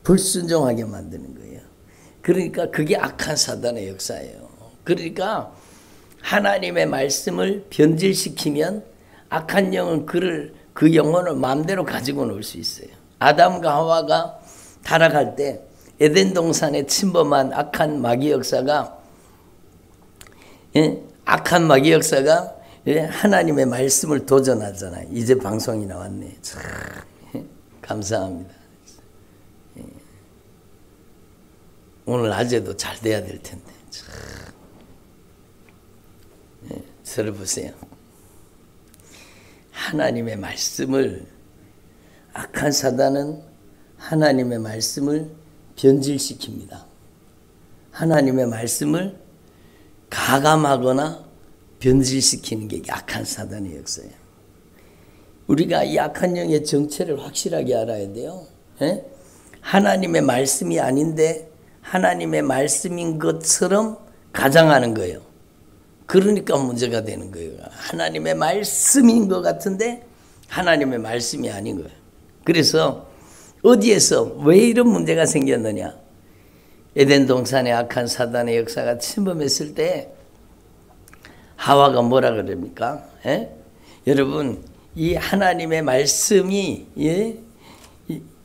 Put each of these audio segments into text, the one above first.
불순종하게 만드는 거예요. 그러니까 그게 악한 사단의 역사예요. 그러니까 하나님의 말씀을 변질시키면 악한 영은 그 영혼을 마음대로 가지고 놀 수 있어요. 아담과 하와가 타락할 때 에덴 동산에 침범한 악한 마귀 역사가 하나님의 말씀을 도전하잖아요. 이제 방송이 나왔네. 참 감사합니다. 오늘 낮에도 잘 돼야 될 텐데. 저를 보세요. 하나님의 말씀을, 악한 사단은 하나님의 말씀을 변질시킵니다. 하나님의 말씀을 가감하거나 변질시키는 게 악한 사단의 역사예요. 우리가 이 악한 영의 정체를 확실하게 알아야 돼요. 하나님의 말씀이 아닌데 하나님의 말씀인 것처럼 가장하는 거예요. 그러니까 문제가 되는 거예요. 하나님의 말씀인 것 같은데 하나님의 말씀이 아닌 거예요. 그래서 어디에서 왜 이런 문제가 생겼느냐? 에덴 동산의 악한 사단의 역사가 침범했을 때 하와가 뭐라 그럽니까? 여러분, 이 하나님의 말씀이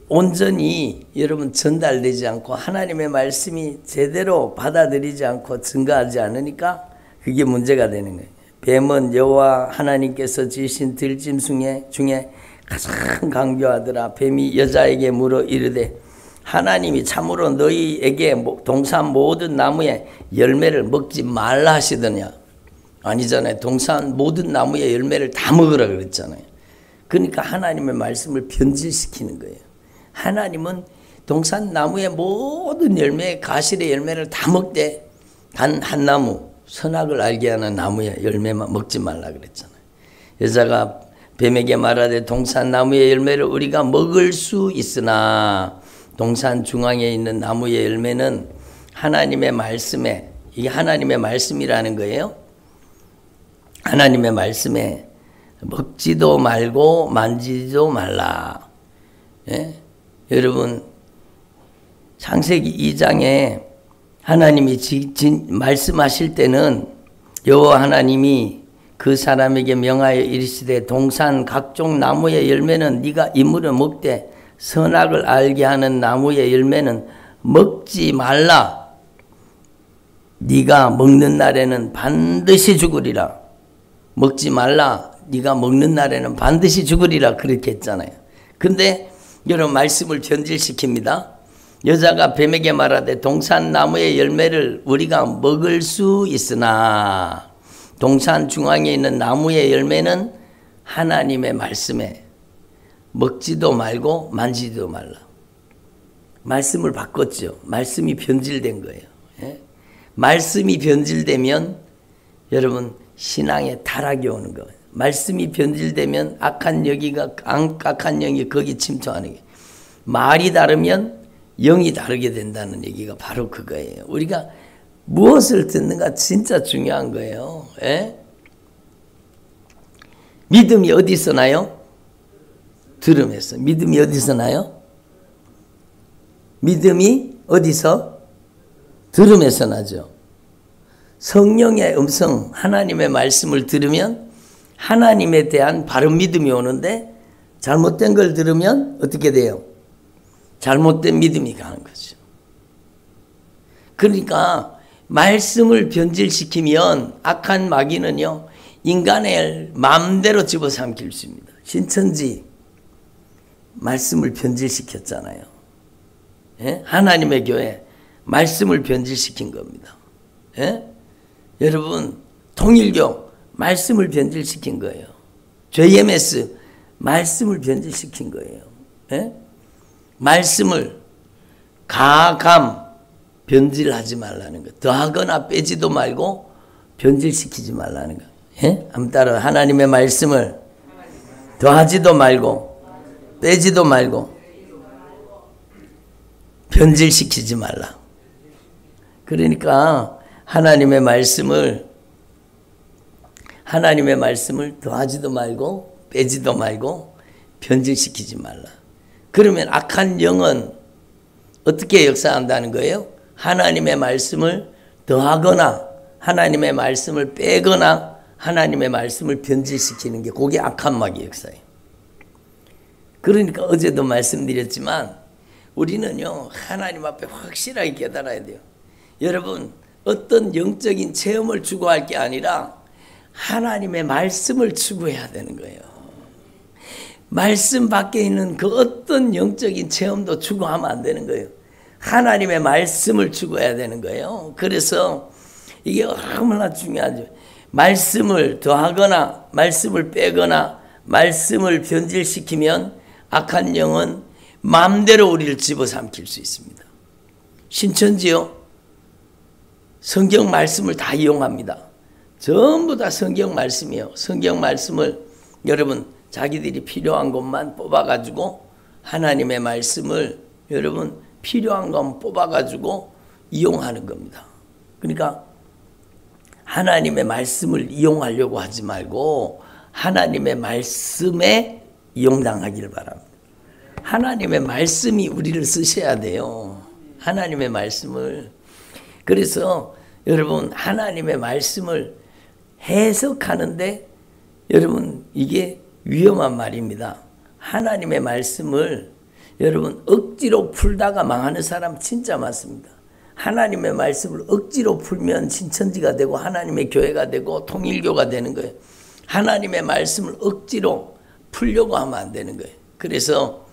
온전히 여러분 전달되지 않고 하나님의 말씀이 제대로 받아들이지 않고 증거하지 않으니까 그게 문제가 되는 거예요. 뱀은 여호와 하나님께서 지으신 들짐승 중에 가장 강교하더라. 뱀이 여자에게 물어 이르되 하나님이 참으로 너희에게 동산 모든 나무의 열매를 먹지 말라 하시더냐. 아니잖아요. 동산 모든 나무의 열매를 다 먹으라 그랬잖아요. 그러니까 하나님의 말씀을 변질시키는 거예요. 하나님은 동산 나무의 모든 열매, 가실의 열매를 다 먹되 단 한 나무, 선악을 알게 하는 나무의 열매만 먹지 말라 그랬잖아요. 여자가 뱀에게 말하되 동산 나무의 열매를 우리가 먹을 수 있으나 동산 중앙에 있는 나무의 열매는 하나님의 말씀에, 이게 하나님의 말씀이라는 거예요. 하나님의 말씀에 먹지도 말고 만지지도 말라. 여러분 창세기 2장에 하나님이 말씀하실 때는 여호와 하나님이 그 사람에게 명하여 이르시되 동산 각종 나무의 열매는 네가 이물어 먹되 선악을 알게 하는 나무의 열매는 먹지 말라. 네가 먹는 날에는 반드시 죽으리라. 먹지 말라. 네가 먹는 날에는 반드시 죽으리라. 그렇게 했잖아요. 근데 여러분 말씀을 변질시킵니다. 여자가 뱀에게 말하되 동산 나무의 열매를 우리가 먹을 수 있으나 동산 중앙에 있는 나무의 열매는 하나님의 말씀에 먹지도 말고 만지지도 말라. 말씀을 바꿨죠. 말씀이 변질된 거예요. 말씀이 변질되면 여러분 신앙에 타락이 오는 거예요. 말씀이 변질되면 악한 영이 거기 침투하는 거예요. 말이 다르면 영이 다르게 된다는 얘기가 바로 그거예요. 우리가 무엇을 듣는가 진짜 중요한 거예요. 믿음이 어디서 나요? 들음에서. 믿음이 어디서 나요? 믿음이 어디서? 들음에서 나죠. 성령의 음성, 하나님의 말씀을 들으면 하나님에 대한 바른 믿음이 오는데 잘못된 걸 들으면 어떻게 돼요? 잘못된 믿음이 가는 거죠. 그러니까 말씀을 변질시키면 악한 마귀는요, 인간을 마음대로 집어삼킬 수 있습니다. 신천지 말씀을 변질시켰잖아요. 하나님의 교회 말씀을 변질시킨 겁니다. 여러분 통일교 말씀을 변질시킨 거예요. JMS 말씀을 변질시킨 거예요. 말씀을 가감 변질하지 말라는 거. 더하거나 빼지도 말고 변질시키지 말라는 거. 한번 따라. 하나님의 말씀을 더하지도 말고 빼지도 말고 변질시키지 말라. 그러니까 하나님의 말씀을 더하지도 말고 빼지도 말고 변질시키지 말라. 그러면 악한 영은 어떻게 역사한다는 거예요? 하나님의 말씀을 더하거나 하나님의 말씀을 빼거나 하나님의 말씀을 변질시키는 게 그게 악한 마귀 역사예요. 그러니까 어제도 말씀드렸지만 우리는요 하나님 앞에 확실하게 깨달아야 돼요. 여러분 어떤 영적인 체험을 추구할 게 아니라 하나님의 말씀을 추구해야 되는 거예요. 말씀 밖에 있는 그 어떤 영적인 체험도 추구하면 안 되는 거예요. 하나님의 말씀을 추구해야 되는 거예요. 그래서 이게 얼마나 중요하죠. 말씀을 더하거나 말씀을 빼거나 말씀을 변질시키면 악한 영은 마음대로 우리를 집어삼킬 수 있습니다. 신천지요 성경 말씀을 다 이용합니다. 전부 다 성경 말씀이에요. 성경 말씀을 여러분 자기들이 필요한 것만 뽑아가지고 하나님의 말씀을 여러분 필요한 것만 뽑아가지고 이용하는 겁니다. 그러니까 하나님의 말씀을 이용하려고 하지 말고 하나님의 말씀에 이용당하기를 바랍니다. 하나님의 말씀이 우리를 쓰셔야 돼요. 하나님의 말씀을. 그래서 여러분 하나님의 말씀을 해석하는데 여러분 이게 위험한 말입니다. 하나님의 말씀을 여러분 억지로 풀다가 망하는 사람 진짜 많습니다. 하나님의 말씀을 억지로 풀면 신천지가 되고 하나님의 교회가 되고 통일교가 되는 거예요. 하나님의 말씀을 억지로 풀려고 하면 안 되는 거예요. 그래서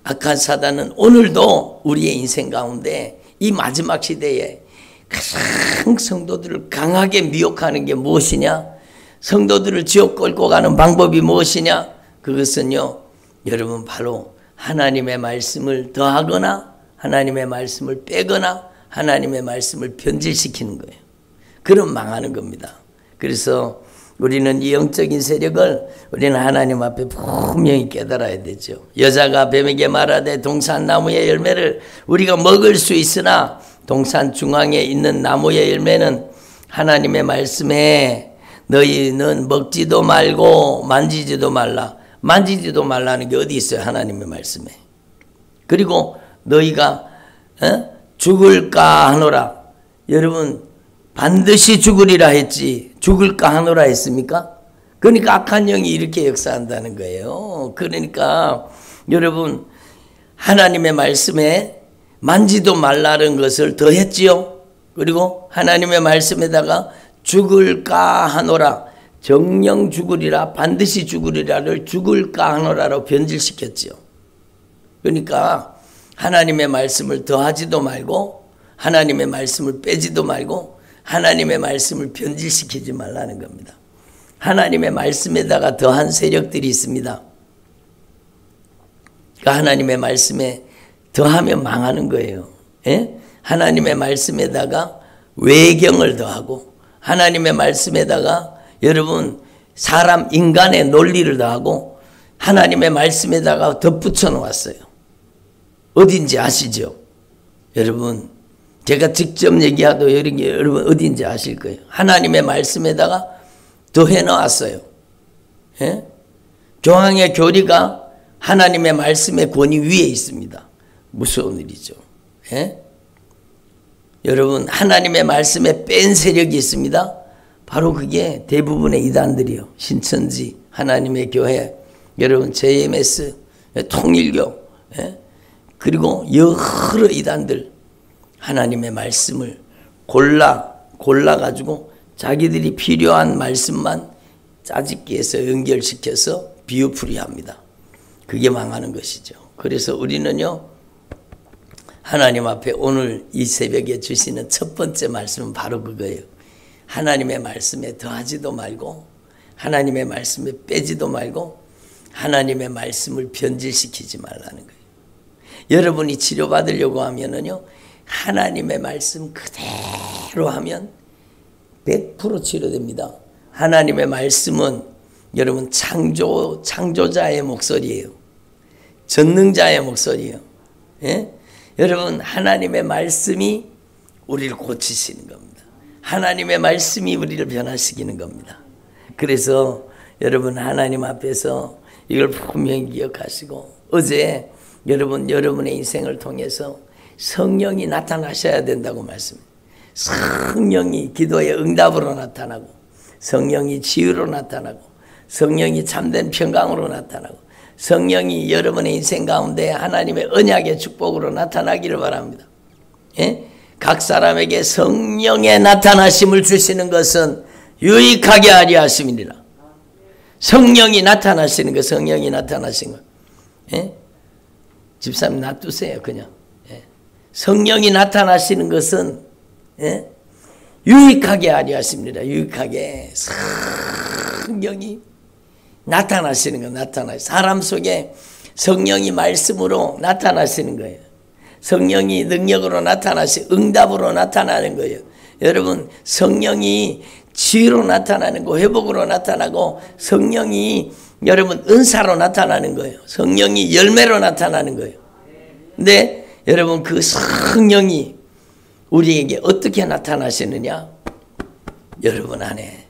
악한 사단은 오늘도 우리의 인생 가운데 이 마지막 시대에 가장 성도들을 강하게 미혹하는 게 무엇이냐? 성도들을 지옥 끌고 가는 방법이 무엇이냐? 그것은요 여러분 바로 하나님의 말씀을 더하거나 하나님의 말씀을 빼거나 하나님의 말씀을 변질시키는 거예요. 그럼 망하는 겁니다. 그래서 우리는 이 영적인 세력을 우리는 하나님 앞에 분명히 깨달아야 되죠. 여자가 뱀에게 말하되 동산 나무의 열매를 우리가 먹을 수 있으나 동산 중앙에 있는 나무의 열매는 하나님의 말씀에 너희는 먹지도 말고 만지지도 말라. 만지지도 말라는 게 어디 있어요? 하나님의 말씀에. 그리고 너희가 죽을까 하노라. 여러분 반드시 죽으리라 했지 죽을까 하노라 했습니까? 그러니까 악한 영이 이렇게 역사한다는 거예요. 그러니까 여러분 하나님의 말씀에 만지도 말라는 것을 더했지요. 그리고 하나님의 말씀에다가 죽을까 하노라 정령 죽으리라 반드시 죽으리라를 죽을까 하노라로 변질시켰지요. 그러니까 하나님의 말씀을 더하지도 말고 하나님의 말씀을 빼지도 말고 하나님의 말씀을 변질시키지 말라는 겁니다. 하나님의 말씀에다가 더한 세력들이 있습니다. 그러니까 하나님의 말씀에 더하면 망하는 거예요. 예? 하나님의 말씀에다가 외경을 더하고 하나님의 말씀에다가 여러분 사람 인간의 논리를 더하고 하나님의 말씀에다가 덧붙여 놓았어요. 어딘지 아시죠? 여러분 제가 직접 얘기하도 여러분 어딘지 아실 거예요. 하나님의 말씀에다가 더해 놓았어요. 예? 교황의 교리가 하나님의 말씀의 권위 위에 있습니다. 무서운 일이죠. 예? 여러분 하나님의 말씀에 뺀 세력이 있습니다. 바로 그게 대부분의 이단들이요. 신천지, 하나님의 교회, 여러분 JMS, 통일교, 예? 그리고 여러 이단들 하나님의 말씀을 골라가지고 자기들이 필요한 말씀만 짜집기해서 연결시켜서 비유풀이합니다. 그게 망하는 것이죠. 그래서 우리는요 하나님 앞에 오늘 이 새벽에 주시는 첫 번째 말씀은 바로 그거예요. 하나님의 말씀에 더하지도 말고 하나님의 말씀에 빼지도 말고 하나님의 말씀을 변질시키지 말라는 거예요. 여러분이 치료받으려고 하면은요 하나님의 말씀 그대로 하면 100% 치료됩니다. 하나님의 말씀은 여러분 창조자의 목소리예요. 전능자의 목소리예요. 예? 여러분 하나님의 말씀이 우리를 고치시는 겁니다. 하나님의 말씀이 우리를 변화시키는 겁니다. 그래서 여러분 하나님 앞에서 이걸 분명히 기억하시고 어제 여러분, 여러분의 인생을 통해서 성령이 나타나셔야 된다고 말씀해요. 성령이 기도의 응답으로 나타나고, 성령이 치유로 나타나고, 성령이 참된 평강으로 나타나고, 성령이 여러분의 인생 가운데 하나님의 언약의 축복으로 나타나기를 바랍니다. 예? 각 사람에게 성령의 나타나심을 주시는 것은 유익하게 하려 하심이니라. 성령이 나타나시는 거, 성령이 나타나신 거. 예? 집사님 놔두세요, 그냥. 예? 성령이 나타나시는 것은, 예? 유익하게 하려 하십니다. 유익하게. 성령이 나타나시는 거, 나타나요. 사람 속에 성령이 말씀으로 나타나시는 거예요. 성령이 능력으로 응답으로 나타나는 거예요. 여러분, 성령이 치유로 나타나는 거, 회복으로 나타나고, 성령이 여러분 은사로 나타나는 거예요. 성령이 열매로 나타나는 거예요. 근데 여러분, 그 성령이 우리에게 어떻게 나타나시느냐? 여러분 안에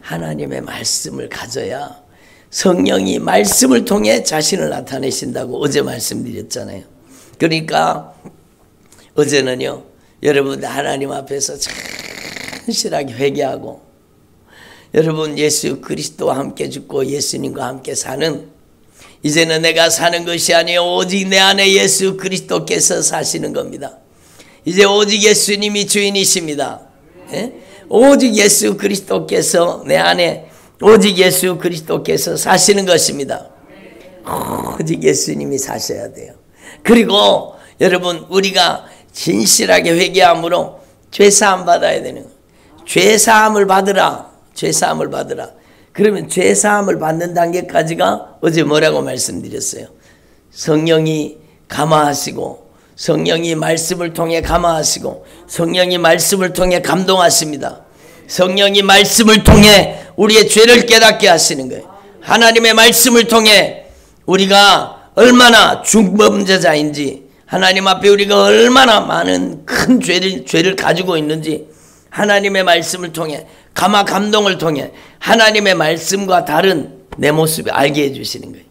하나님의 말씀을 가져야 성령이 말씀을 통해 자신을 나타내신다고 어제 말씀드렸잖아요. 그러니까 어제는요, 여러분 하나님 앞에서 진실하게 회개하고, 여러분 예수 그리스도와 함께 죽고 예수님과 함께 사는, 이제는 내가 사는 것이 아니요 오직 내 안에 예수 그리스도께서 사시는 겁니다. 이제 오직 예수님이 주인이십니다. 예? 오직 예수 그리스도께서 내 안에, 오직 예수 그리스도께서 사시는 것입니다. 오직 예수님이 사셔야 돼요. 그리고 여러분, 우리가 진실하게 회개함으로 죄사함 받아야 되는 거예요. 죄사함을 받으라. 죄사함을 받으라. 그러면 죄사함을 받는 단계까지가 어제 뭐라고 말씀드렸어요? 성령이 감화하시고, 성령이 말씀을 통해 감화하시고, 성령이 말씀을 통해 감동하십니다. 성령이 말씀을 통해 우리의 죄를 깨닫게 하시는 거예요. 하나님의 말씀을 통해 우리가 얼마나 중범죄자인지, 하나님 앞에 우리가 얼마나 많은 큰 죄를 가지고 있는지, 하나님의 말씀을 통해, 감화 감동을 통해 하나님의 말씀과 다른 내 모습을 알게 해주시는 거예요.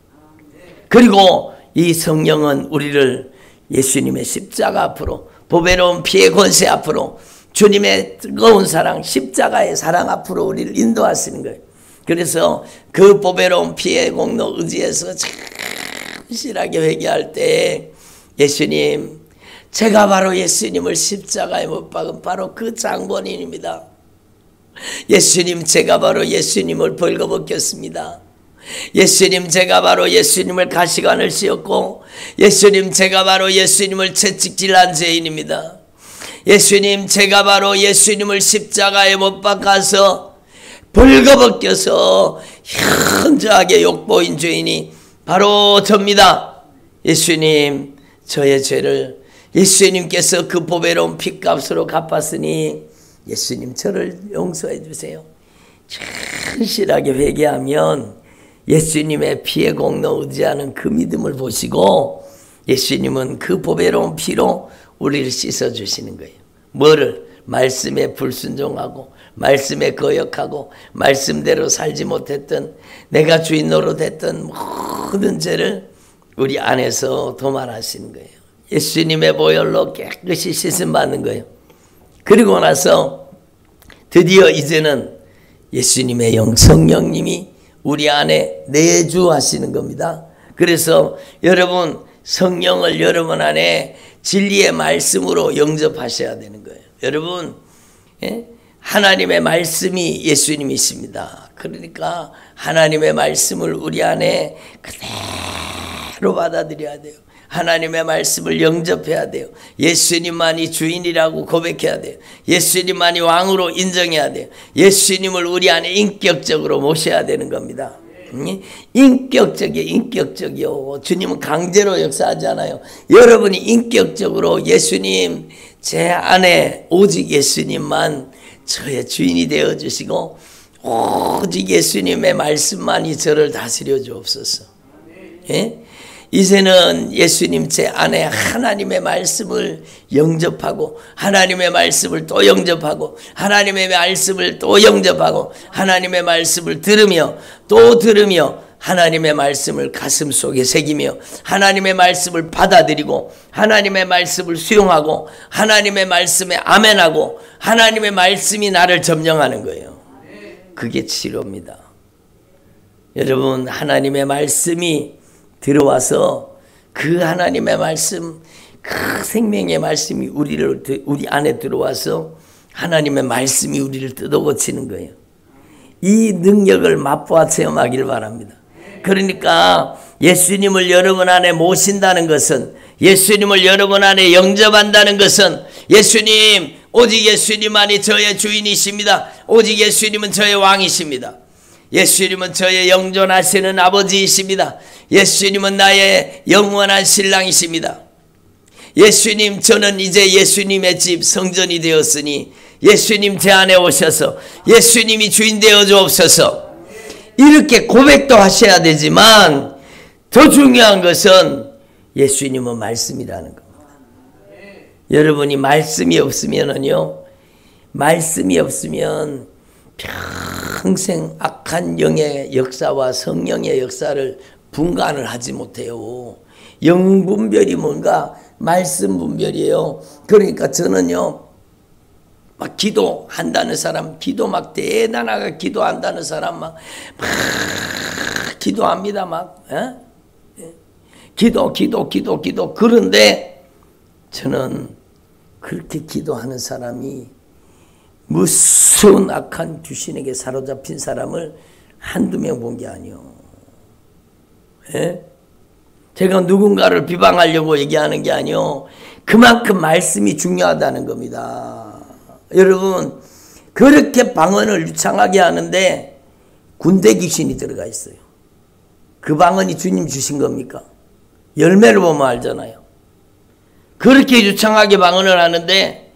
그리고 이 성령은 우리를 예수님의 십자가 앞으로, 보배로운 피의 권세 앞으로, 주님의 뜨거운 사랑, 십자가의 사랑 앞으로 우리를 인도하시는 거예요. 그래서 그 보배로운 피의 공로 의지해서 진실하게 회개할 때, 예수님, 제가 바로 예수님을 십자가에 못 박은 바로 그 장본인입니다. 예수님, 제가 바로 예수님을 벌거벗겼습니다. 예수님, 제가 바로 예수님을 가시관을 씌웠고, 예수님, 제가 바로 예수님을 채찍질한 죄인입니다. 예수님, 제가 바로 예수님을 십자가에 못 박아서 벌거벗겨서 현저하게 욕보인 죄인이 바로 접니다. 예수님, 저의 죄를 예수님께서 그 보배로운 핏값으로 갚았으니 예수님, 저를 용서해 주세요. 진실하게 회개하면 예수님의 피의 공로 의지하는 그 믿음을 보시고, 예수님은 그 보배로운 피로 우리를 씻어주시는 거예요. 뭐를? 말씀에 불순종하고, 말씀에 거역하고, 말씀대로 살지 못했던, 내가 주인 노릇했던 모든 죄를 우리 안에서 도말하시는 거예요. 예수님의 보혈로 깨끗이 씻음 받는 거예요. 그리고 나서 드디어 이제는 예수님의 성령님이 우리 안에 내주하시는 겁니다. 그래서 여러분, 성령을 여러분 안에 진리의 말씀으로 영접하셔야 되는 거예요. 여러분, 하나님의 말씀이 예수님이십니다. 그러니까 하나님의 말씀을 우리 안에 그대로 받아들여야 돼요. 하나님의 말씀을 영접해야 돼요. 예수님만이 주인이라고 고백해야 돼요. 예수님만이 왕으로 인정해야 돼요. 예수님을 우리 안에 인격적으로 모셔야 되는 겁니다. 인격적이요. 주님은 강제로 역사하지 않아요. 여러분이 인격적으로 예수님, 제 안에 오직 예수님만 저의 주인이 되어주시고, 오직 예수님의 말씀만이 저를 다스려 주옵소서. 예? 이제는 예수님 제 안에 하나님의 말씀을 영접하고, 하나님의 말씀을 또 영접하고, 하나님의 말씀을 또 영접하고, 하나님의 말씀을 들으며 또 들으며 하나님의 말씀을 가슴 속에 새기며 하나님의 말씀을 받아들이고 하나님의 말씀을 수용하고 하나님의 말씀에 아멘하고 하나님의 말씀이 나를 점령하는 거예요. 그게 치료입니다. 여러분, 하나님의 말씀이 들어와서 그 하나님의 말씀, 그 생명의 말씀이 우리 안에 들어와서 하나님의 말씀이 우리를 뜯어고치는 거예요. 이 능력을 맛보아 체험하길 바랍니다. 그러니까 예수님을 여러분 안에 모신다는 것은, 예수님을 여러분 안에 영접한다는 것은, 예수님, 오직 예수님만이 저의 주인이십니다. 오직 예수님은 저의 왕이십니다. 예수님은 저의 영존하시는 아버지이십니다. 예수님은 나의 영원한 신랑이십니다. 예수님, 저는 이제 예수님의 집 성전이 되었으니 예수님 제 안에 오셔서 예수님이 주인 되어 주옵소서. 이렇게 고백도 하셔야 되지만 더 중요한 것은 예수님은 말씀이라는 겁니다. 여러분이 말씀이 없으면은요, 말씀이 없으면 평생 악한 영의 역사와 성령의 역사를 분간을 하지 못해요. 영 분별이 뭔가 말씀 분별이에요. 그러니까 저는요, 막 기도한다는 사람, 기도 막 대단하게 기도한다는 사람 막 기도합니다. 막 기도. 그런데 저는 그렇게 기도하는 사람이 무서운 악한 귀신에게 사로잡힌 사람을 한두 명 본 게 아니요. 제가 누군가를 비방하려고 얘기하는 게 아니요. 그만큼 말씀이 중요하다는 겁니다. 여러분, 그렇게 방언을 유창하게 하는데 군대 귀신이 들어가 있어요. 그 방언이 주님 주신 겁니까? 열매를 보면 알잖아요. 그렇게 유창하게 방언을 하는데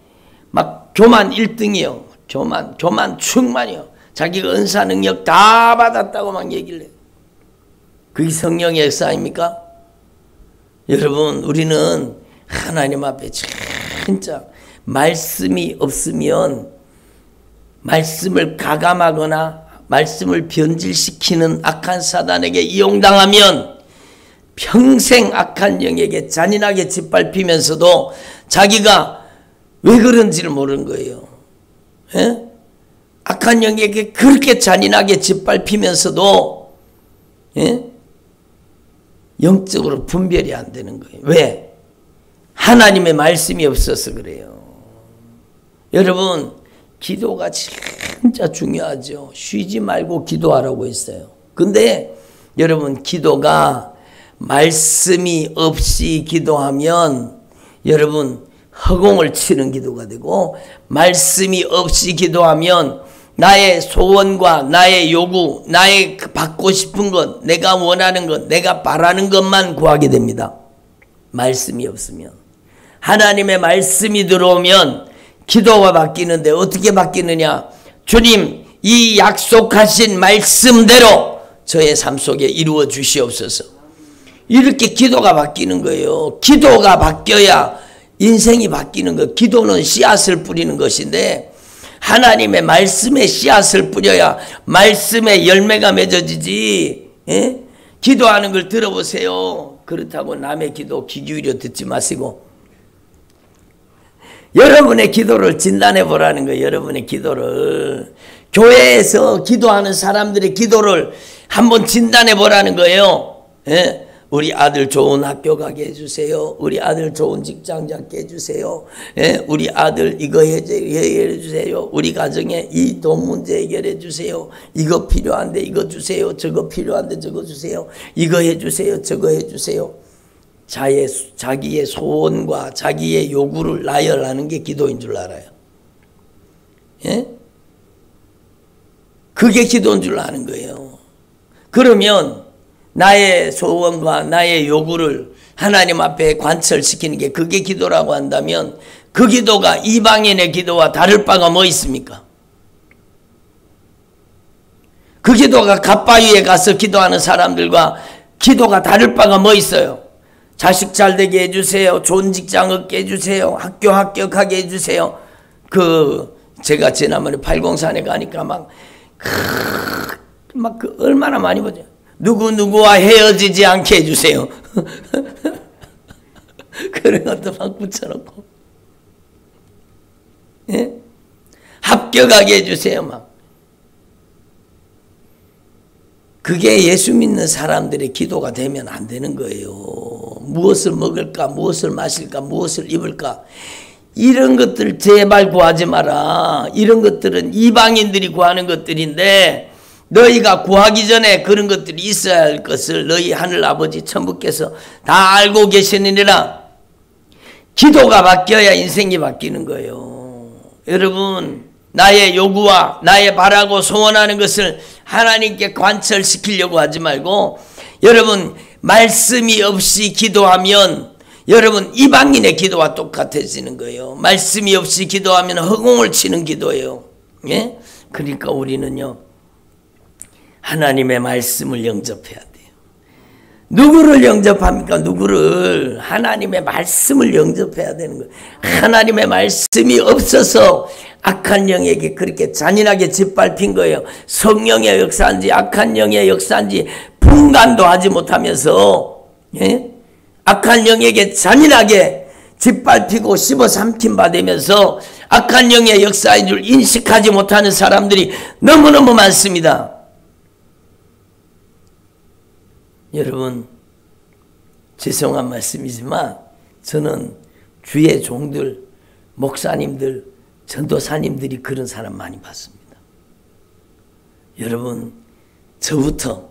막 교만 1등이요. 교만 충만이요. 자기가 은사 능력 다 받았다고 막 얘기를 해요. 그게 성령의 역사 아닙니까? 여러분, 우리는 하나님 앞에 진짜 말씀이 없으면 말씀을 가감하거나 말씀을 변질시키는 악한 사단에게 이용당하면 평생 악한 영에게 잔인하게 짓밟히면서도 자기가 왜 그런지를 모르는 거예요. 악한 영에게 그렇게 잔인하게 짓밟히면서도 영적으로 분별이 안 되는 거예요. 왜? 하나님의 말씀이 없어서 그래요. 여러분, 기도가 진짜 중요하죠. 쉬지 말고 기도하라고 했어요. 근데 여러분, 기도가 말씀이 없이 기도하면 여러분 허공을 치는 기도가 되고, 말씀이 없이 기도하면 나의 소원과 나의 요구, 나의 받고 싶은 것, 내가 원하는 것, 내가 바라는 것만 구하게 됩니다. 말씀이 없으면. 하나님의 말씀이 들어오면 기도가 바뀌는데 어떻게 바뀌느냐? 주님, 이 약속하신 말씀대로 저의 삶 속에 이루어 주시옵소서. 이렇게 기도가 바뀌는 거예요. 기도가 바뀌어야 인생이 바뀌는 거. 기도는 씨앗을 뿌리는 것인데 하나님의 말씀에 씨앗을 뿌려야 말씀의 열매가 맺어지지. 기도하는 걸 들어보세요. 그렇다고 남의 기도 귀 기울여 듣지 마시고 여러분의 기도를 진단해 보라는 거예요. 여러분의 기도를. 교회에서 기도하는 사람들의 기도를 한번 진단해 보라는 거예요. 우리 아들 좋은 학교 가게 해주세요. 우리 아들 좋은 직장 잡게 해주세요. 우리 아들 이거 해결해 주세요. 우리 가정에 이 돈 문제 해결해 주세요. 이거 필요한데 이거 주세요. 저거 필요한데 저거 주세요. 이거 해주세요. 저거 해주세요. 자기의 소원과 자기의 요구를 나열하는 게 기도인 줄 알아요. 그게 기도인 줄 아는 거예요. 그러면 나의 소원과 나의 요구를 하나님 앞에 관철시키는 게 그게 기도라고 한다면 그 기도가 이방인의 기도와 다를 바가 뭐 있습니까? 그 기도가 갓바위에 가서 기도하는 사람들과 기도가 다를 바가 뭐 있어요? 자식 잘 되게 해주세요. 좋은 직장 얻게 해주세요. 학교 합격하게 해주세요. 제가 지난번에 804에 가니까 얼마나 많이 보죠. 누구누구와 헤어지지 않게 해주세요. 그런 것도 막 붙여놓고, 예? 합격하게 해주세요. 막. 그게 예수 믿는 사람들의 기도가 되면 안 되는 거예요. 무엇을 먹을까, 무엇을 마실까, 무엇을 입을까, 이런 것들 제발 구하지 마라. 이런 것들은 이방인들이 구하는 것들인데, 너희가 구하기 전에 그런 것들이 있어야 할 것을 너희 하늘 아버지 천부께서 다 알고 계시느니라. 기도가 바뀌어야 인생이 바뀌는 거예요. 여러분, 나의 요구와 나의 바라고 소원하는 것을 하나님께 관철시키려고 하지 말고, 여러분 말씀이 없이 기도하면 여러분 이방인의 기도와 똑같아지는 거예요. 말씀이 없이 기도하면 허공을 치는 기도예요. 예? 그러니까 우리는요, 하나님의 말씀을 영접해야 돼요. 누구를 영접합니까? 누구를? 하나님의 말씀을 영접해야 되는 거예요. 하나님의 말씀이 없어서 악한 영에게 그렇게 잔인하게 짓밟힌 거예요. 성령의 역사인지 악한 영의 역사인지 분간도 하지 못하면서, 예? 악한 영에게 잔인하게 짓밟히고 씹어 삼킨 바 되면서 악한 영의 역사인 줄 인식하지 못하는 사람들이 너무너무 많습니다. 여러분, 죄송한 말씀이지만 저는 주의 종들, 목사님들, 전도사님들이 그런 사람 많이 봤습니다. 여러분, 저부터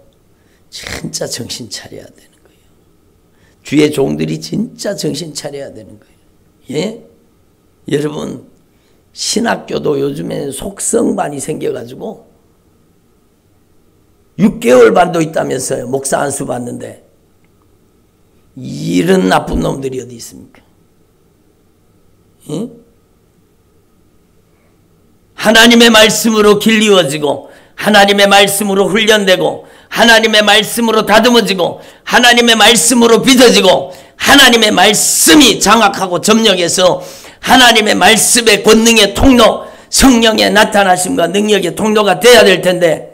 진짜 정신 차려야 되는 거예요. 주의 종들이 진짜 정신 차려야 되는 거예요. 예? 여러분, 신학교도 요즘에는 속성반이 생겨가지고 6개월 반도 있다면서요. 목사 안수 받는데. 이런 나쁜 놈들이 어디 있습니까? 예? 하나님의 말씀으로 길리워지고 하나님의 말씀으로 훈련되고 하나님의 말씀으로 다듬어지고 하나님의 말씀으로 빚어지고 하나님의 말씀이 장악하고 점령해서 하나님의 말씀의 권능의 통로, 성령의 나타나심과 능력의 통로가 돼야 될 텐데,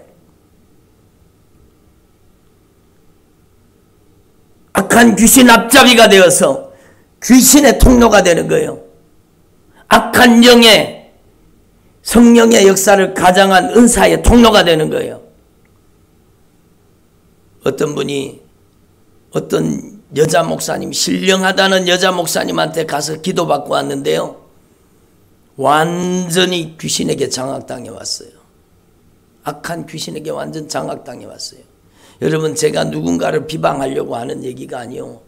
악한 귀신 앞잡이가 되어서 귀신의 통로가 되는 거예요. 악한 영의 성령의 역사를 가장한 은사의 통로가 되는 거예요. 어떤 분이 어떤 여자 목사님, 신령하다는 여자 목사님한테 가서 기도받고 왔는데요, 완전히 귀신에게 장악당해 왔어요. 악한 귀신에게 완전 장악당해 왔어요. 여러분, 제가 누군가를 비방하려고 하는 얘기가 아니요,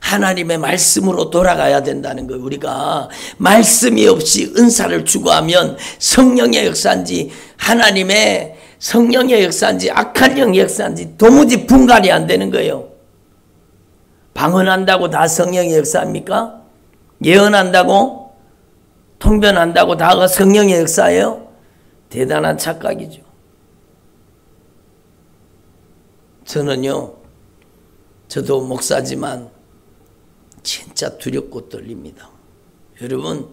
하나님의 말씀으로 돌아가야 된다는 거예요. 우리가 말씀이 없이 은사를 추구하면 성령의 역사인지 하나님의 성령의 역사인지 악한 영의 역사인지 도무지 분간이 안 되는 거예요. 방언한다고 다 성령의 역사입니까? 예언한다고, 통변한다고 다가 성령의 역사예요? 대단한 착각이죠. 저는요, 저도 목사지만 진짜 두렵고 떨립니다. 여러분,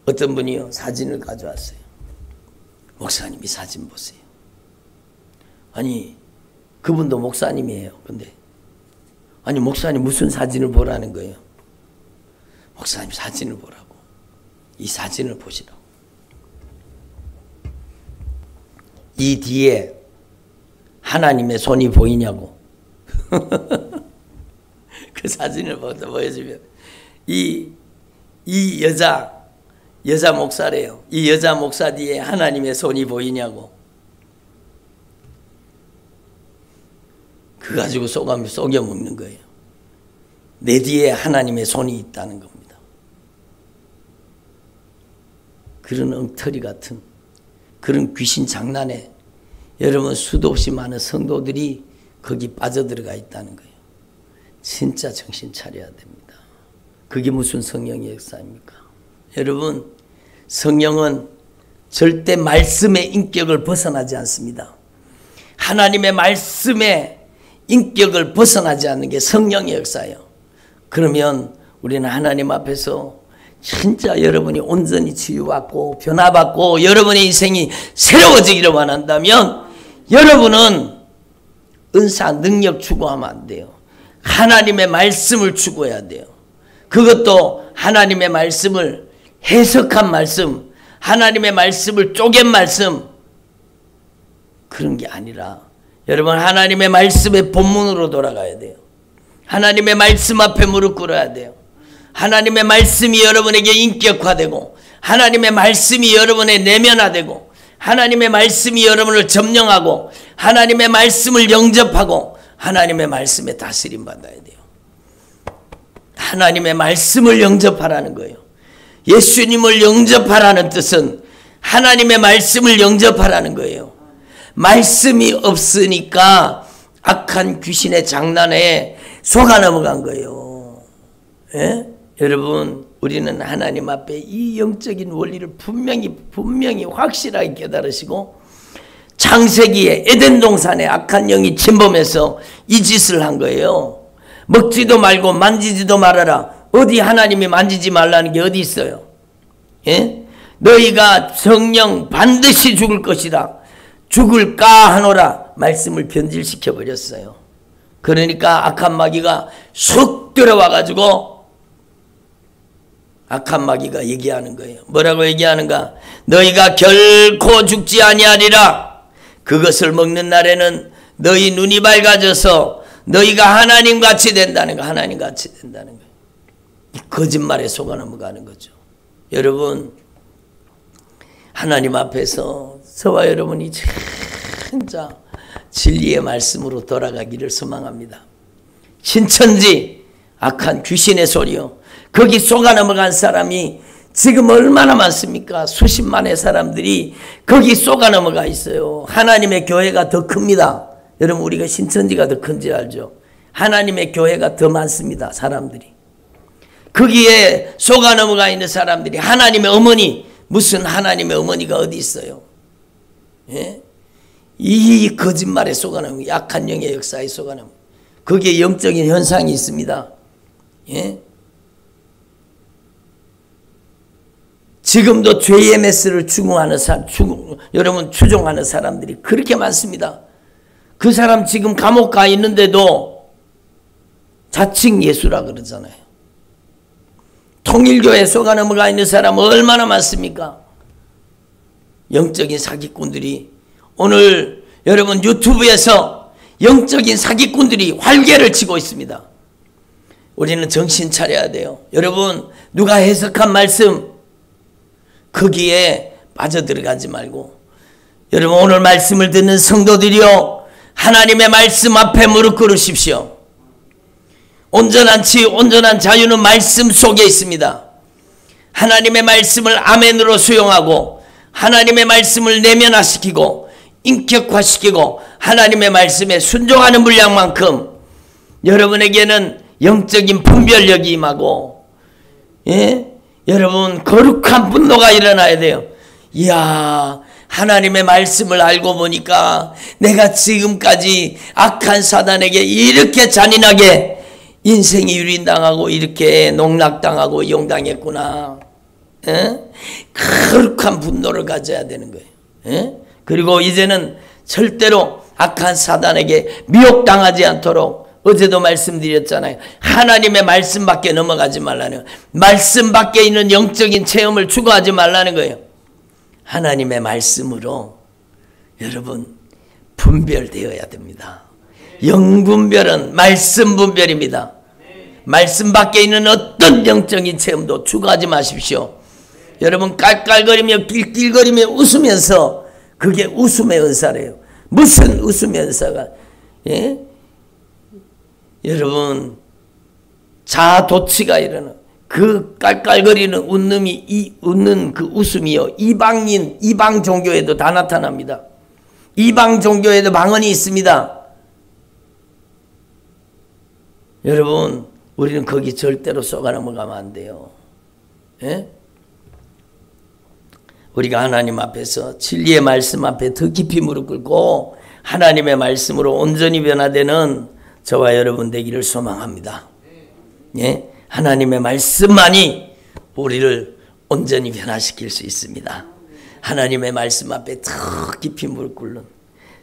어떤 분이요, 사진을 가져왔어요. 목사님이 사진 보세요. 아니, 그분도 목사님이에요. 근데 아니, 목사님 무슨 사진을 보라는 거예요? 목사님 사진을 보라고. 이 사진을 보시라고. 이 뒤에 하나님의 손이 보이냐고. 그 사진을 보여주면 이 여자 목사래요. 이 여자 목사 뒤에 하나님의 손이 보이냐고. 그 가지고 속여 먹는 거예요. 내 뒤에 하나님의 손이 있다는 겁니다. 그런 엉터리 같은 그런 귀신 장난에 여러분 수도 없이 많은 성도들이 거기 빠져들어가 있다는 거예요. 진짜 정신 차려야 됩니다. 그게 무슨 성령의 역사입니까? 여러분, 성령은 절대 말씀의 인격을 벗어나지 않습니다. 하나님의 말씀의 인격을 벗어나지 않는 게 성령의 역사예요. 그러면 우리는 하나님 앞에서 진짜 여러분이 온전히 치유받고 변화받고 여러분의 인생이 새로워지기를 원한다면 여러분은 은사, 능력 추구하면 안 돼요. 하나님의 말씀을 추구해야 돼요. 그것도 하나님의 말씀을 해석한 말씀, 하나님의 말씀을 쪼갠 말씀, 그런 게 아니라 여러분 하나님의 말씀의 본문으로 돌아가야 돼요. 하나님의 말씀 앞에 무릎 꿇어야 돼요. 하나님의 말씀이 여러분에게 인격화되고, 하나님의 말씀이 여러분의 내면화되고, 하나님의 말씀이 여러분을 점령하고, 하나님의 말씀을 영접하고, 하나님의 말씀에 다스림 받아야 돼요. 하나님의 말씀을 영접하라는 거예요. 예수님을 영접하라는 뜻은 하나님의 말씀을 영접하라는 거예요. 말씀이 없으니까 악한 귀신의 장난에 속아 넘어간 거예요. 예? 여러분, 우리는 하나님 앞에 이 영적인 원리를 분명히 확실하게 깨달으시고, 창세기에 에덴 동산에 악한 영이 침범해서 이 짓을 한 거예요. 먹지도 말고 만지지도 말아라. 어디 하나님이 만지지 말라는 게 어디 있어요? 예? 너희가 성령 반드시 죽을 것이다. 죽을까 하노라. 말씀을 변질시켜 버렸어요. 그러니까 악한 마귀가 쏙 들어와 가지고 악한 마귀가 얘기하는 거예요. 뭐라고 얘기하는가? 너희가 결코 죽지 아니하리라. 그것을 먹는 날에는 너희 눈이 밝아져서 너희가 하나님같이 된다는 거. 하나님같이 된다는 거예요. 이 거짓말에 속아 넘어가는 거죠. 여러분, 하나님 앞에서 저와 여러분이 진짜 진리의 말씀으로 돌아가기를 소망합니다. 신천지 악한 귀신의 소리요. 거기 속아 넘어간 사람이 지금 얼마나 많습니까? 수십만의 사람들이 거기 속아 넘어가 있어요. 하나님의 교회가 더 큽니다. 여러분, 우리가 신천지가 더 큰지 알죠? 하나님의 교회가 더 많습니다. 사람들이. 거기에 속아 넘어가 있는 사람들이 하나님의 어머니, 무슨 하나님의 어머니가 어디 있어요? 예? 이 거짓말에 속아 넘어가, 약한 영의 역사에 속아 넘어가. 거기에 영적인 현상이 있습니다. 예? 지금도 JMS를 추궁하는 여러분 추종하는 사람들이 그렇게 많습니다. 그 사람 지금 감옥 가 있는데도 자칭 예수라 그러잖아요. 통일교에 속아 넘어가 있는 사람은 얼마나 많습니까? 영적인 사기꾼들이 오늘 여러분 유튜브에서 영적인 사기꾼들이 활개를 치고 있습니다. 우리는 정신 차려야 돼요. 여러분, 누가 해석한 말씀 거기에 빠져들어가지 말고, 여러분 오늘 말씀을 듣는 성도들이요, 하나님의 말씀 앞에 무릎 꿇으십시오. 온전한 치유, 온전한 자유는 말씀 속에 있습니다. 하나님의 말씀을 아멘으로 수용하고 하나님의 말씀을 내면화시키고 인격화시키고 하나님의 말씀에 순종하는 분량만큼 여러분에게는 영적인 분별력이 임하고, 예? 여러분 거룩한 분노가 일어나야 돼요. 이야, 하나님의 말씀을 알고 보니까 내가 지금까지 악한 사단에게 이렇게 잔인하게 인생이 유린당하고 이렇게 농락당하고 이용당했구나. 에? 거룩한 분노를 가져야 되는 거예요. 에? 그리고 이제는 절대로 악한 사단에게 미혹당하지 않도록, 어제도 말씀드렸잖아요. 하나님의 말씀 밖에 넘어가지 말라는, 말씀 밖에 있는 영적인 체험을 추구하지 말라는 거예요. 하나님의 말씀으로 여러분 분별되어야 됩니다. 영분별은 말씀 분별입니다. 말씀 밖에 있는 어떤 영적인 체험도 추구하지 마십시오. 여러분 깔깔거리며 낄낄거리며 웃으면서, 그게 웃음의 은사래요. 무슨 웃음의 은사가, 예? 여러분 자도치가 일어나, 그 깔깔거리는 웃는 그 웃음이요, 이방 종교에도 다 나타납니다. 이방 종교에도 방언이 있습니다. 여러분, 우리는 거기 절대로 속아 넘어가면 안 돼요. 예? 우리가 하나님 앞에서 진리의 말씀 앞에 더 깊이 무릎 꿇고 하나님의 말씀으로 온전히 변화되는 저와 여러분 되기를 소망합니다. 예? 하나님의 말씀만이 우리를 온전히 변화시킬 수 있습니다. 하나님의 말씀 앞에 더 깊이 무릎 꿇는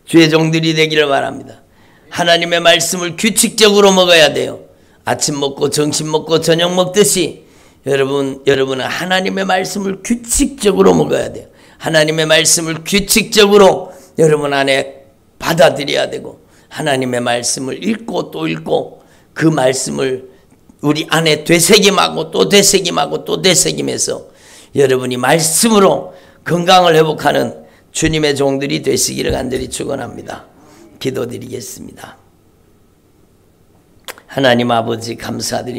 주의 종들이 되기를 바랍니다. 하나님의 말씀을 규칙적으로 먹어야 돼요. 아침 먹고 점심 먹고 저녁 먹듯이 여러분은 하나님의 말씀을 규칙적으로 먹어야 돼요. 하나님의 말씀을 규칙적으로 여러분 안에 받아들여야 되고, 하나님의 말씀을 읽고 또 읽고 그 말씀을 우리 안에 되새김하고 또 되새김하고 또 되새김해서 여러분이 말씀으로 건강을 회복하는 주님의 종들이 되시기를 간절히 축원합니다. 기도드리겠습니다. 하나님 아버지 감사드립니다.